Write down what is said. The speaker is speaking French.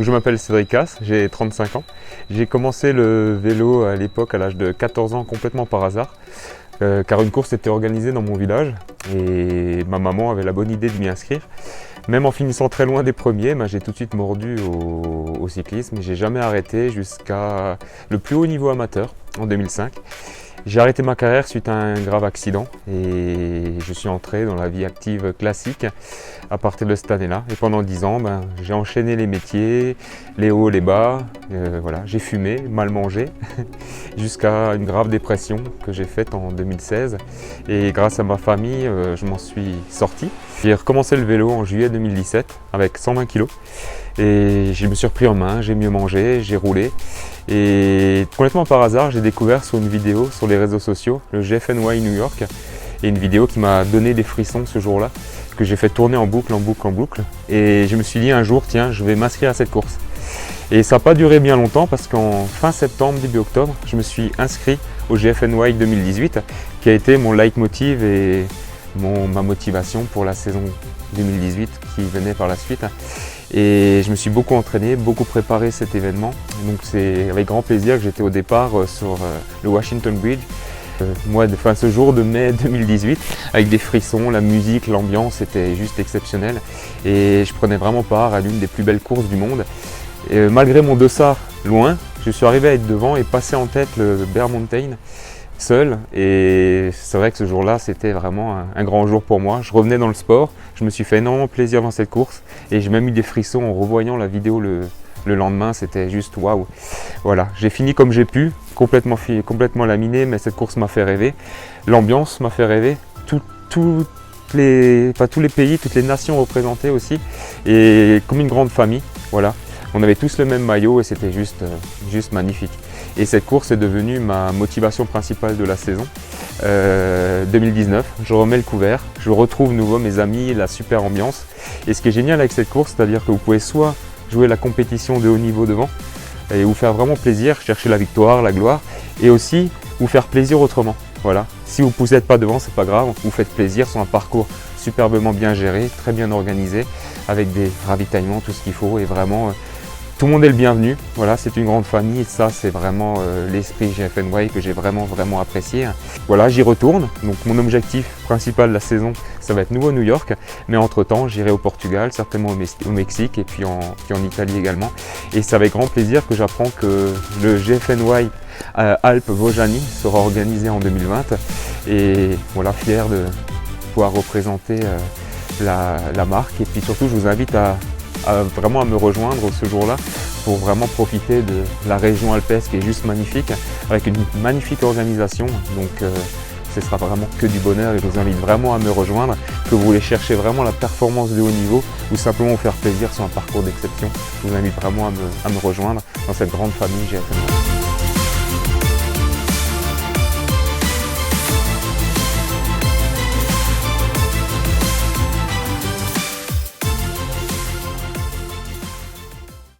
Je m'appelle Cédric Casse, j'ai 35 ans. J'ai commencé le vélo à l'époque à l'âge de 14 ans complètement par hasard, car une course était organisée dans mon village et ma maman avait la bonne idée de m'y inscrire. Même en finissant très loin des premiers, j'ai tout de suite mordu au cyclisme et j'ai jamais arrêté jusqu'à le plus haut niveau amateur en 2005. J'ai arrêté ma carrière suite à un grave accident et je suis entré dans la vie active classique à partir de cette année-là. Et pendant 10 ans, j'ai enchaîné les métiers, les hauts, les bas. Voilà, j'ai fumé, mal mangé, jusqu'à une grave dépression que j'ai faite en 2016. Et grâce à ma famille, je m'en suis sorti. J'ai recommencé le vélo en juillet 2017 avec 120 kg. Et je me suis repris en main, j'ai mieux mangé, j'ai roulé. Et complètement par hasard, j'ai découvert sur une vidéo sur les réseaux sociaux le GFNY New York. Et une vidéo qui m'a donné des frissons ce jour-là, que j'ai fait tourner en boucle, en boucle, en boucle. Et je me suis dit un jour, tiens, je vais m'inscrire à cette course. Et ça n'a pas duré bien longtemps parce qu'en fin septembre, début octobre, je me suis inscrit au GFNY 2018, qui a été mon leitmotiv et ma motivation pour la saison 2018 qui venait par la suite. Et je me suis beaucoup entraîné, beaucoup préparé cet événement. Donc c'est avec grand plaisir que j'étais au départ sur le Washington Bridge. Ce jour de mai 2018, avec des frissons, la musique, l'ambiance était juste exceptionnelle. Et je prenais vraiment part à l'une des plus belles courses du monde. Et malgré mon dossard loin, je suis arrivé à être devant et passer en tête le Bear Mountain seul. Et c'est vrai que ce jour-là, c'était vraiment un grand jour pour moi. Je revenais dans le sport, je me suis fait énormément plaisir dans cette course et j'ai même eu des frissons en revoyant la vidéo le lendemain, c'était juste waouh. Voilà, j'ai fini comme j'ai pu, complètement laminé, mais cette course m'a fait rêver. L'ambiance m'a fait rêver, tous les pays, toutes les nations représentées aussi, et comme une grande famille, voilà. On avait tous le même maillot et c'était juste magnifique. Et cette course est devenue ma motivation principale de la saison. 2019, je remets le couvert, je retrouve nouveau mes amis, la super ambiance. Et ce qui est génial avec cette course, c'est-à-dire que vous pouvez soit jouer la compétition de haut niveau devant et vous faire vraiment plaisir, chercher la victoire, la gloire, et aussi vous faire plaisir autrement. Voilà. Si vous ne n'êtes pas devant, c'est pas grave, vous faites plaisir sur un parcours superbement bien géré, très bien organisé, avec des ravitaillements, tout ce qu'il faut, et vraiment tout le monde est le bienvenu. Voilà, c'est une grande famille et ça c'est vraiment l'esprit GFNY que j'ai vraiment apprécié. Voilà, j'y retourne. Donc mon objectif principal de la saison, ça va être nouveau New York, mais entre temps j'irai au Portugal, certainement au Mexique et puis en Italie également. Et c'est avec grand plaisir que j'apprends que le GFNY Alpes Vosjani sera organisé en 2020 et voilà, fier de pouvoir représenter la marque. Et puis surtout je vous invite vraiment à me rejoindre ce jour-là pour vraiment profiter de la région alpesque qui est juste magnifique, avec une magnifique organisation. Donc ce sera vraiment que du bonheur et je vous invite vraiment à me rejoindre, que vous voulez chercher vraiment la performance de haut niveau ou simplement vous faire plaisir sur un parcours d'exception. Je vous invite vraiment à me rejoindre dans cette grande famille GFNY.